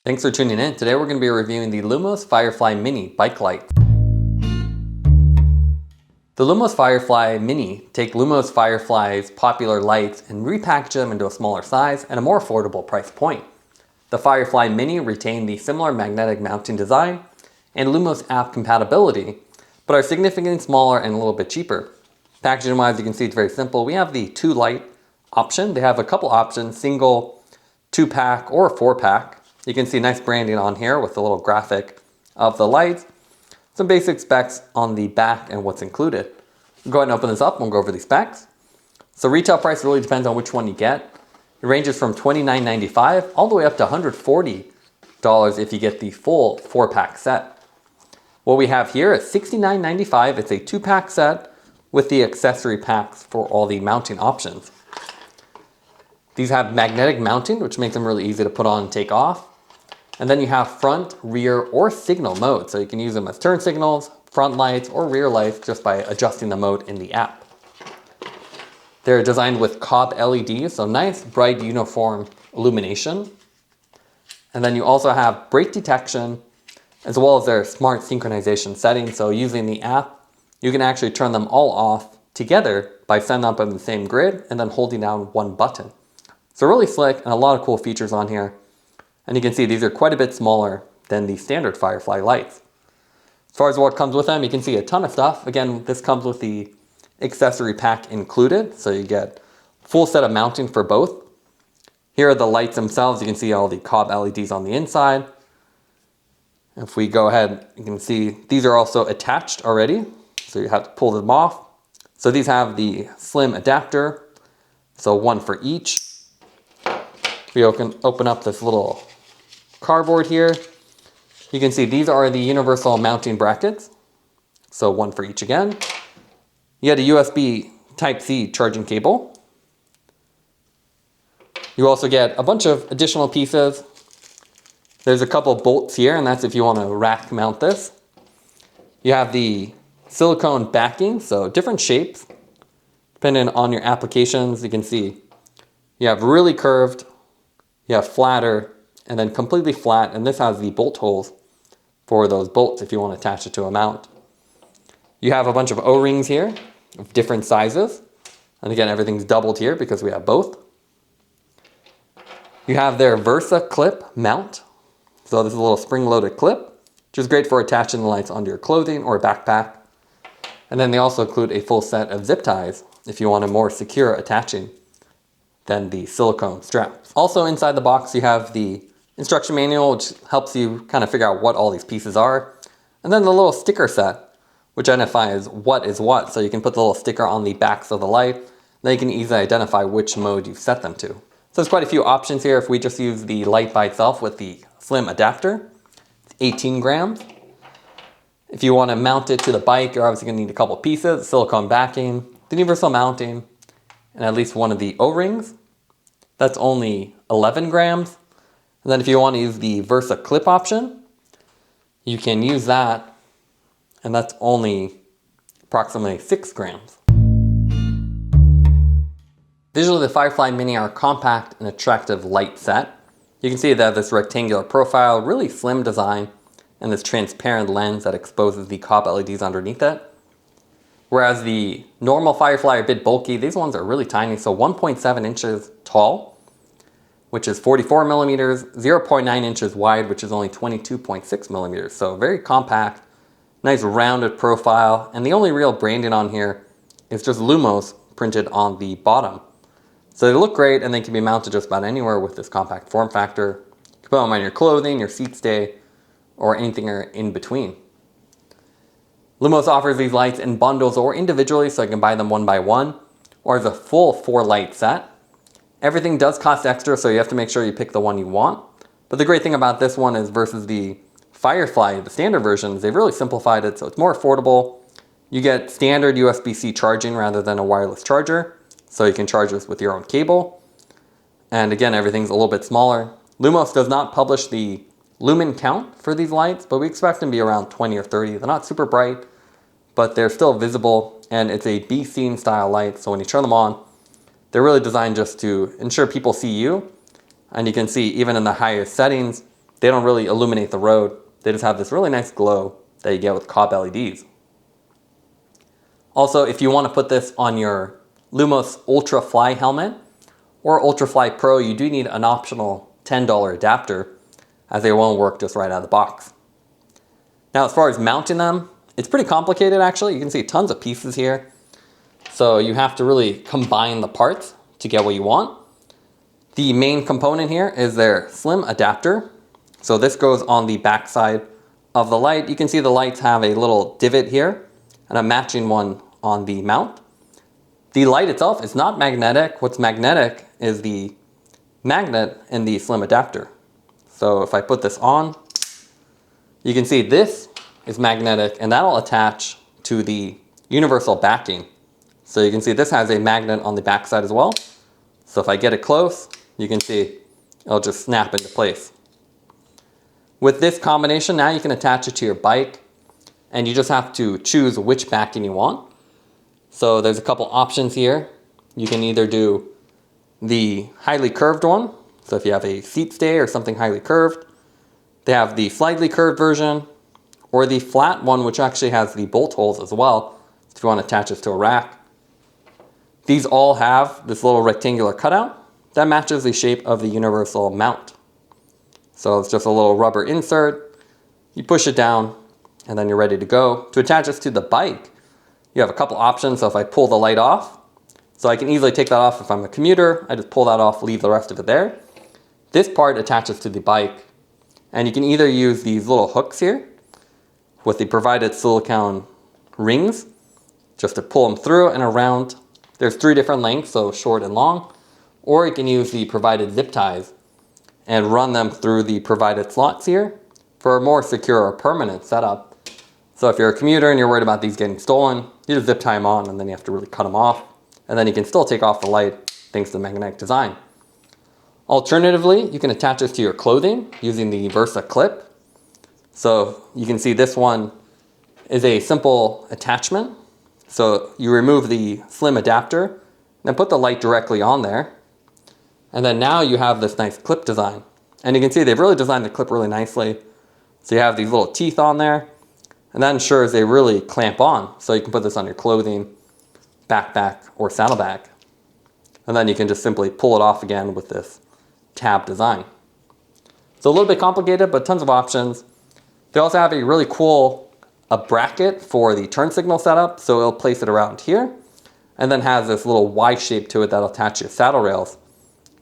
Thanks for tuning in. Today we're going to be reviewing the Lumos Firefly Mini bike light. The Lumos Firefly Mini take Lumos Firefly's popular lights and repackage them into a smaller size and a more affordable price point. The Firefly Mini retain the similar magnetic mounting design and Lumos App compatibility, but are significantly smaller and a little bit cheaper. Packaging wise, you can see it's very simple. We have the 2 light option. They have a couple options, single, 2-pack, or 4-pack. You can see nice branding on here with a little graphic of the lights. Some basic specs on the back and what's included. We'll go ahead and open this up and we'll go over the specs. So retail price really depends on which one you get. It ranges from $29.95 all the way up to $140 if you get the full 4-pack set. What we have here is $69.95. It's a 2-pack set with the accessory packs for all the mounting options. These have magnetic mounting, which makes them really easy to put on and take off. And then you have front, rear, or signal mode. So you can use them as turn signals, front lights, or rear lights just by adjusting the mode in the app. They're designed with COB LEDs, so nice, bright, uniform illumination. And then you also have brake detection, as well as their smart synchronization settings. So using the app, you can actually turn them all off together by setting up in the same grid and then holding down one button. So really slick and a lot of cool features on here. And you can see these are quite a bit smaller than the standard Firefly lights. As far as what comes with them, you can see a ton of stuff. Again, this comes with the accessory pack included. So you get a full set of mounting for both. Here are the lights themselves. You can see all the COB LEDs on the inside. If we go ahead, you can see these are also attached already. So you have to pull them off. So these have the slim adapter. So one for each. We open up this little cardboard here. You can see these are the universal mounting brackets. So one for each again. You get a USB Type-C charging cable. You also get a bunch of additional pieces. There's a couple bolts here, and that's if you want to rack mount this. You have the silicone backing, so different shapes. Depending on your applications, you can see you have really curved, you have flatter, and then completely flat, and this has the bolt holes for those bolts if you want to attach it to a mount. You have a bunch of O-rings here of different sizes, and again everything's doubled here because we have both. You have their Versa clip mount, so this is a little spring-loaded clip, which is great for attaching the lights onto your clothing or backpack. And then they also include a full set of zip ties if you want a more secure attaching than the silicone straps. Also inside the box you have the instruction manual, which helps you kind of figure out what all these pieces are. And then the little sticker set, which identifies what is what. So you can put the little sticker on the backs of the light. Then you can easily identify which mode you've set them to. So there's quite a few options here. If we just use the light by itself with the slim adapter, it's 18 grams. If you want to mount it to the bike, you're obviously going to need a couple pieces, silicone backing, the universal mounting, and at least one of the O-rings. That's only 11 grams. And then if you want to use the Versa clip option, you can use that, and that's only approximately 6 grams. Visually, the Firefly Mini are a compact and attractive light set. You can see they have this rectangular profile, really slim design, and this transparent lens that exposes the COB LEDs underneath it. Whereas the normal Firefly are a bit bulky, these ones are really tiny, so 1.7 inches tall, which is 44 millimeters, 0.9 inches wide, which is only 22.6 millimeters. So very compact, nice rounded profile, and the only real branding on here is just Lumos printed on the bottom. So they look great, and they can be mounted just about anywhere with this compact form factor. You can put them on your clothing, your seat stay, or anything in between. Lumos offers these lights in bundles or individually, so you can buy them one by one, or as a full 4-light set. Everything does cost extra, so you have to make sure you pick the one you want. But the great thing about this one is versus the Firefly, the standard versions, they've really simplified it so it's more affordable. You get standard USB-C charging rather than a wireless charger, so you can charge this with your own cable. And again, everything's a little bit smaller. Lumos does not publish the lumen count for these lights, but we expect them to be around 20 or 30. They're not super bright, but they're still visible, and it's a be seen style light, so when you turn them on, they're really designed just to ensure people see you. And you can see even in the highest settings, they don't really illuminate the road. They just have this really nice glow that you get with COB LEDs. Also, if you want to put this on your Lumos Ultrafly helmet or Ultrafly Pro, you do need an optional $10 adapter, as they won't work just right out of the box. Now, as far as mounting them, it's pretty complicated actually. You can see tons of pieces here. So you have to really combine the parts to get what you want. The main component here is their slim adapter. So this goes on the back side of the light. You can see the lights have a little divot here and a matching one on the mount. The light itself is not magnetic. What's magnetic is the magnet in the slim adapter. So if I put this on, you can see this is magnetic, and that'll attach to the universal backing. So you can see this has a magnet on the back side as well. So if I get it close, you can see it'll just snap into place. With this combination, now you can attach it to your bike, and you just have to choose which backing you want. So there's a couple options here. You can either do the highly curved one. So if you have a seat stay or something highly curved, they have the slightly curved version, or the flat one, which actually has the bolt holes as well, if you want to attach this to a rack. These all have this little rectangular cutout that matches the shape of the universal mount. So it's just a little rubber insert. You push it down, and then you're ready to go. To attach this to the bike, you have a couple options. So if I pull the light off, so I can easily take that off if I'm a commuter. I just pull that off, leave the rest of it there. This part attaches to the bike, and you can either use these little hooks here with the provided silicone rings just to pull them through and around. There's 3 different lengths, so short and long, or you can use the provided zip ties and run them through the provided slots here for a more secure or permanent setup. So if you're a commuter and you're worried about these getting stolen, you just zip tie them on, and then you have to really cut them off, and then you can still take off the light thanks to the magnetic design. Alternatively, you can attach this to your clothing using the Versa clip. So you can see this one is a simple attachment. So you remove the slim adapter, then put the light directly on there. And then now you have this nice clip design. And you can see they've really designed the clip really nicely. So you have these little teeth on there, and that ensures they really clamp on. So you can put this on your clothing, backpack, or saddlebag. And then you can just simply pull it off again with this tab design. So a little bit complicated, but tons of options. They also have a really cool bracket for the turn signal setup. So it'll place it around here, and then has this little Y shape to it that'll attach your saddle rails.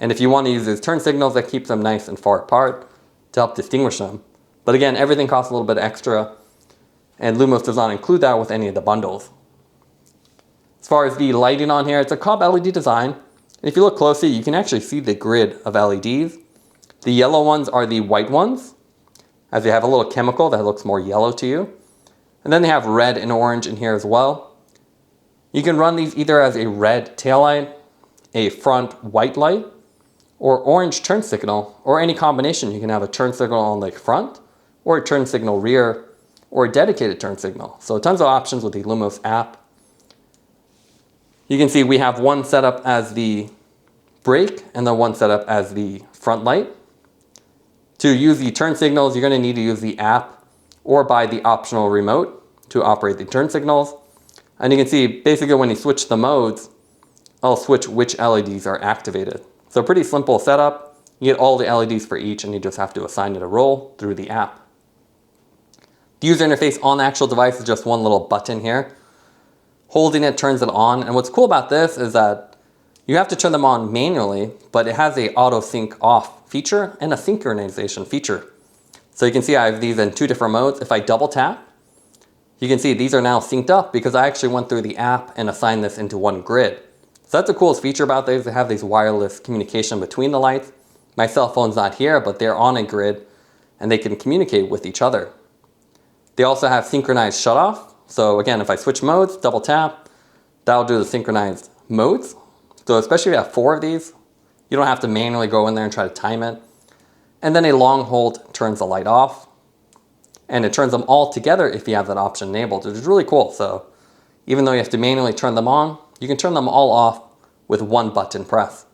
And if you want to use these turn signals, that keeps them nice and far apart to help distinguish them. But again, everything costs a little bit extra, and Lumos does not include that with any of the bundles. As far as the lighting on here, it's a COB LED design. And if you look closely, you can actually see the grid of LEDs. The yellow ones are the white ones, as they have a little chemical that looks more yellow to you. And then they have red and orange in here as well. You can run these either as a red taillight, a front white light, or orange turn signal, or any combination. You can have a turn signal on the front, or a turn signal rear, or a dedicated turn signal. So tons of options with the Lumos app. You can see we have one setup as the brake, and then one setup as the front light. To use the turn signals, you're going to need to use the app or buy the optional remote to operate the turn signals. And you can see basically when you switch the modes, I'll switch which LEDs are activated. So pretty simple setup. You get all the LEDs for each, and you just have to assign it a role through the app. The user interface on the actual device is just one little button here. Holding it turns it on, and what's cool about this is that you have to turn them on manually, but it has a auto sync off feature and a synchronization feature. So you can see I have these in 2 different modes. If I double tap, you can see these are now synced up because I actually went through the app and assigned this into one grid. So that's the coolest feature about these. They have these wireless communication between the lights. My cell phone's not here, but they're on a grid and they can communicate with each other. They also have synchronized shutoff. So again, if I switch modes, double tap, that'll do the synchronized modes. So especially if you have 4 of these, you don't have to manually go in there and try to time it. And then a long hold turns the light off, and it turns them all together if you have that option enabled, which is really cool. So even though you have to manually turn them on, you can turn them all off with one button press.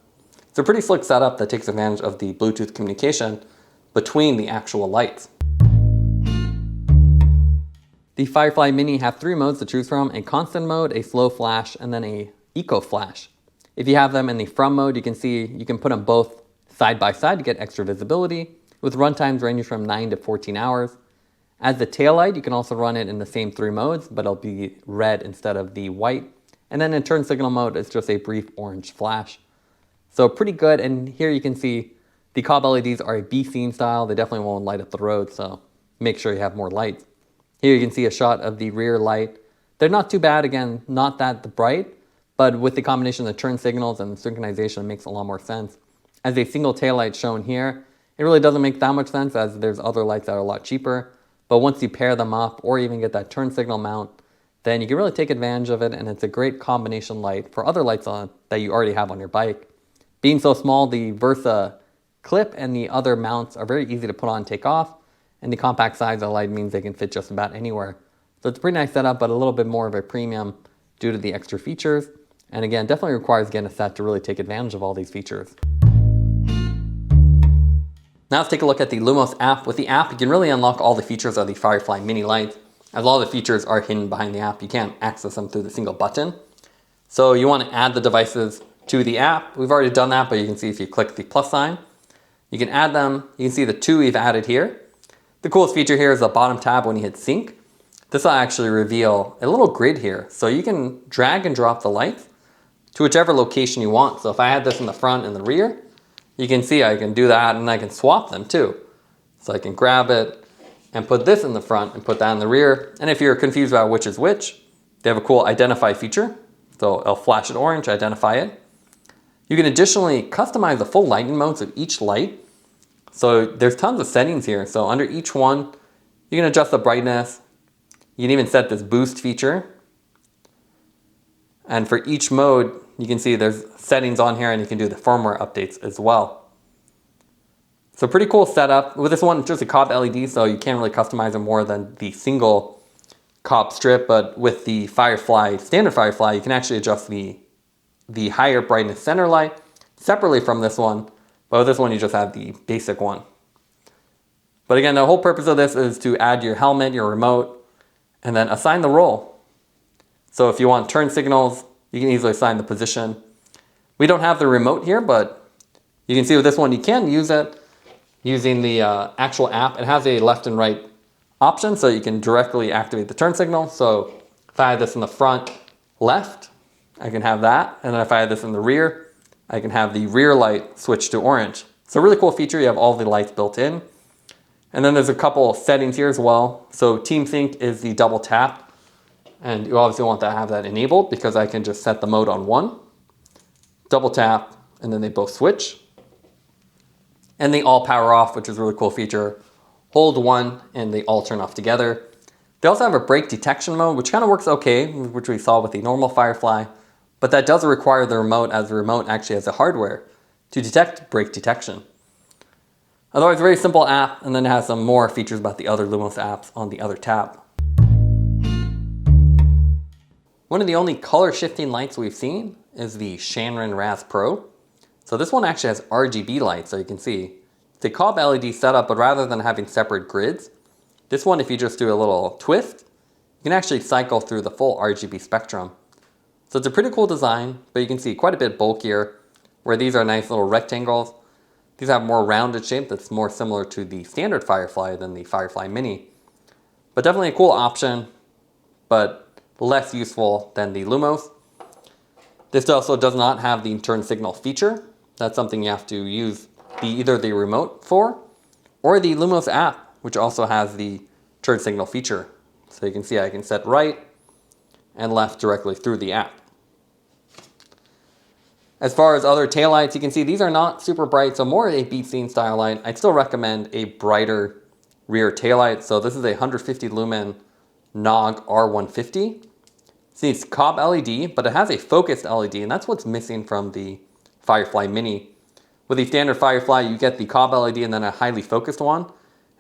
It's a pretty slick setup that takes advantage of the Bluetooth communication, between the actual lights. The Firefly Mini have 3 modes to choose from: a constant mode, a slow flash, and then a eco flash. If you have them in the from mode, you can see you can put them both side by side to get extra visibility, with runtimes ranging from 9 to 14 hours. As the taillight, you can also run it in the same 3 modes, but it'll be red instead of the white. And then in turn signal mode, it's just a brief orange flash. So pretty good, and here you can see the COB LEDs are a B scene style. They definitely won't light up the road, so make sure you have more lights. Here you can see a shot of the rear light. They're not too bad, again, not that bright, but with the combination of the turn signals and synchronization, it makes a lot more sense. As a single taillight shown here, it really doesn't make that much sense, as there's other lights that are a lot cheaper. But once you pair them up or even get that turn signal mount, then you can really take advantage of it, and it's a great combination light for other lights on that you already have on your bike. Being so small, the Versa clip and the other mounts are very easy to put on and take off, and the compact size of the light means they can fit just about anywhere. So it's a pretty nice setup, but a little bit more of a premium due to the extra features. And again, definitely requires getting a set to really take advantage of all these features. Now let's take a look at the Lumos app. With the app, you can really unlock all the features of the Firefly Mini lights. As all the features are hidden behind the app, you can't access them through the single button. So you want to add the devices to the app. We've already done that, but you can see if you click the plus sign, you can add them. You can see the 2 we've added here. The coolest feature here is the bottom tab when you hit sync. This will actually reveal a little grid here. So you can drag and drop the lights to whichever location you want. So if I had this in the front and the rear, you can see I can do that, and I can swap them too. So I can grab it and put this in the front and put that in the rear. And if you're confused about which is which, they have a cool identify feature. So it'll flash it orange, identify it. You can additionally customize the full lighting modes of each light. So there's tons of settings here. So under each one, you can adjust the brightness. You can even set this boost feature. And for each mode, you can see there's settings on here, and you can do the firmware updates as well. So pretty cool setup. With this one, it's just a COB LED, so you can't really customize it more than the single COB strip. But with the Firefly, standard Firefly, you can actually adjust the higher brightness center light separately from this one. But with this one, you just have the basic one. But again, the whole purpose of this is to add your helmet, your remote, and then assign the role. So if you want turn signals, you can easily assign the position. We don't have the remote here, but you can see with this one, you can use it using the actual app. It has a left and right option, so you can directly activate the turn signal. So if I had this in the front left, I can have that. And then if I had this in the rear, I can have the rear light switch to orange. So a really cool feature. You have all the lights built in. And then there's a couple settings here as well. So Team Sync is the double tap. And you obviously want to have that enabled, because I can just set the mode on 1, double tap, and then they both switch. And they all power off, which is a really cool feature. Hold 1 and they all turn off together. They also have a brake detection mode, which kind of works okay, which we saw with the normal Firefly. But that does require the remote, as the remote actually has the hardware to detect brake detection. Otherwise, very simple app, and then it has some more features about the other Lumos apps on the other tab. One of the only color shifting lights we've seen is the Shanren Raz Pro. So this one actually has RGB lights, so you can see. It's a COB LED setup, but rather than having separate grids, this one, if you just do a little twist, you can actually cycle through the full RGB spectrum. So it's a pretty cool design, but you can see quite a bit bulkier, where these are nice little rectangles. These have more rounded shape that's more similar to the standard Firefly than the Firefly Mini. But definitely a cool option, but less useful than the Lumos. This also does not have the turn signal feature. That's something you have to use either the remote for, or the Lumos app, which also has the turn signal feature. So you can see I can set right and left directly through the app. As far as other taillights, you can see these are not super bright, so more a beat scene style light. I'd still recommend a brighter rear taillight. So this is a 150 lumen Knog R150. See, it's COB LED, but it has a focused LED, and that's what's missing from the Firefly Mini. With the standard Firefly, you get the COB LED and then a highly focused one,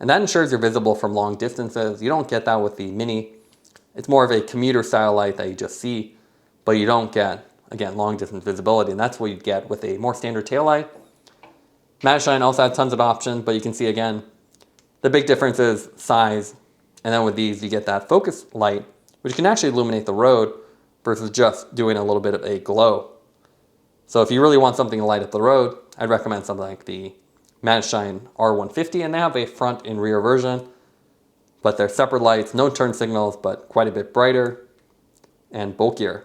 and that ensures you're visible from long distances. You don't get that with the Mini. It's more of a commuter style light that you just see, but you don't get, again, long distance visibility, and that's what you get with a more standard taillight. Magicshine also has tons of options, but you can see again, the big difference is size. And then with these, you get that focus light, which can actually illuminate the road versus just doing a little bit of a glow. So if you really want something to light up the road, I'd recommend something like the Magicshine R150, and they have a front and rear version, but they're separate lights, no turn signals, but quite a bit brighter and bulkier.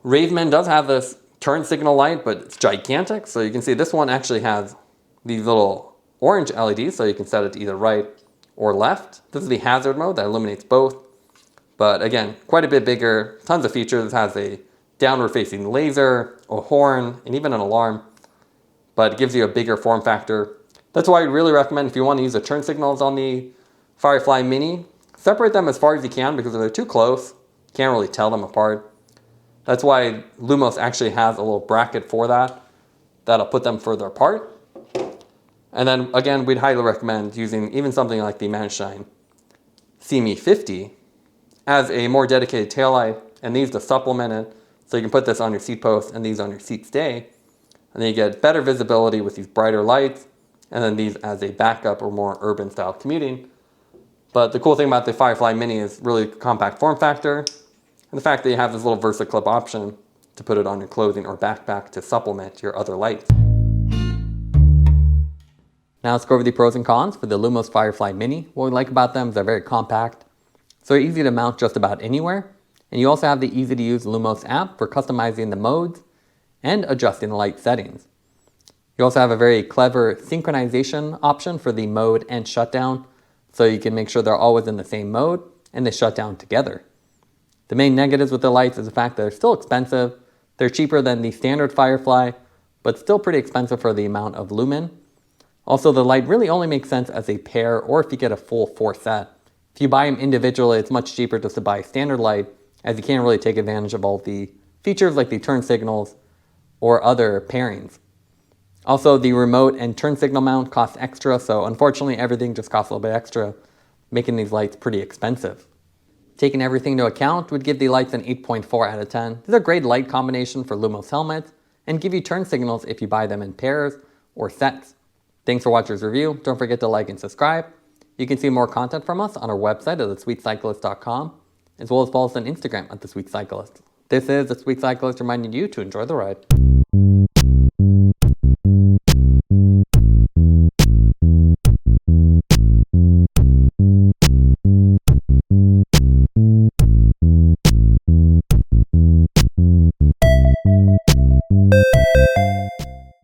Ravemen does have this turn signal light, but it's gigantic. So you can see this one actually has these little orange LEDs, so you can set it to either right or left. This is the hazard mode that illuminates both. But again, quite a bit bigger, tons of features. It has a downward facing laser, a horn, and even an alarm. But it gives you a bigger form factor. That's why I really recommend, if you want to use the turn signals on the Firefly Mini, separate them as far as you can, because if they're too close, you can't really tell them apart. That's why Lumos actually has a little bracket for that, that'll put them further apart. And then again, we'd highly recommend using even something like the Magicshine CME50 as a more dedicated taillight, and these to supplement it. So you can put this on your seat post and these on your seat stay. And then you get better visibility with these brighter lights, and then these as a backup or more urban style commuting. But the cool thing about the Firefly Mini is really compact form factor, and the fact that you have this little VersaClip option to put it on your clothing or backpack to supplement your other lights. Now let's go over the pros and cons for the Lumos Firefly Mini. What we like about them is they're very compact, so they're easy to mount just about anywhere. And you also have the easy to use Lumos app for customizing the modes and adjusting the light settings. You also have a very clever synchronization option for the mode and shutdown, so you can make sure they're always in the same mode and they shut down together. The main negatives with the lights is the fact that they're still expensive. They're cheaper than the standard Firefly, but still pretty expensive for the amount of lumen. Also, the light really only makes sense as a pair or if you get a full 4 set. If you buy them individually, it's much cheaper just to buy a standard light, as you can't really take advantage of all the features like the turn signals or other pairings. Also, the remote and turn signal mount costs extra, so unfortunately everything just costs a little bit extra, making these lights pretty expensive. Taking everything into account would give the lights an 8.4 out of 10. These are a great light combination for Lumos helmets and give you turn signals if you buy them in pairs or sets. Thanks for watching this review. Don't forget to like and subscribe. You can see more content from us on our website at thesweetcyclist.com, as well as follow us on Instagram at thesweetcyclist. This is The Sweet Cyclist reminding you to enjoy the ride.